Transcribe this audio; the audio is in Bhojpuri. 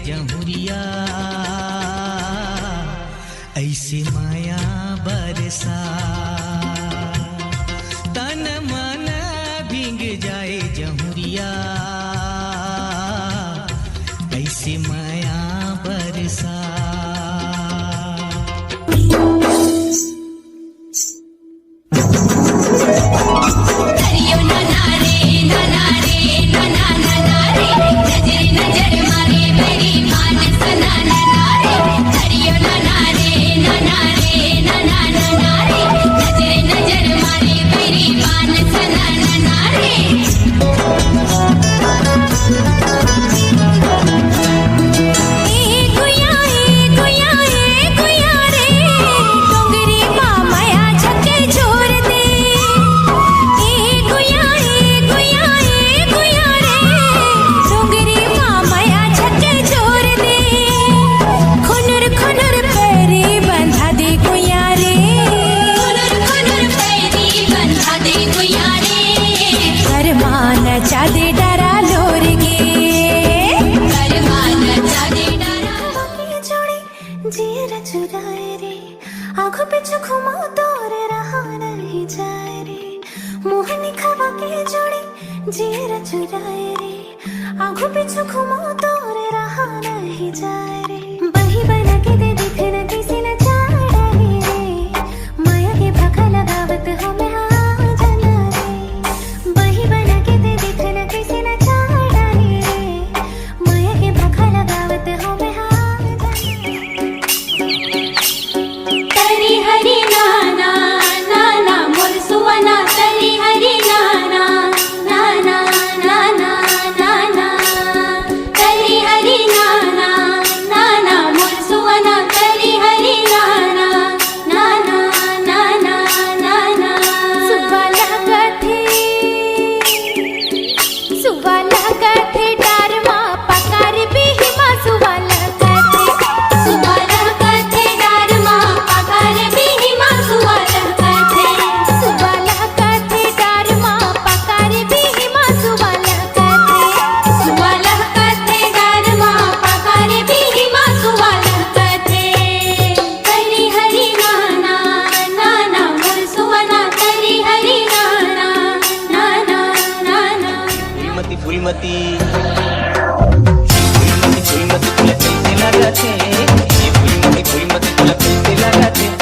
जमुरिया ऐसे माया बरसा तन मन भींग जाए जमुरिया ऐसे माया बरसा। चादे डरा लोर गे जोड़ी जीर चुराए रे आँखों पिछू घुमा दौर रहा नहीं जाए रे मोहनी खवा के जोड़ी जीर चुराए रे आँखों पिछू घुमा दौर रहा नहीं जाए रे बही बना के दे दिख न किसी न चाह रे माया के भका लगावत हो मैं फूलमती फूलमती तुला कैसे लगाते फूलमती तुला कैसे लगाते।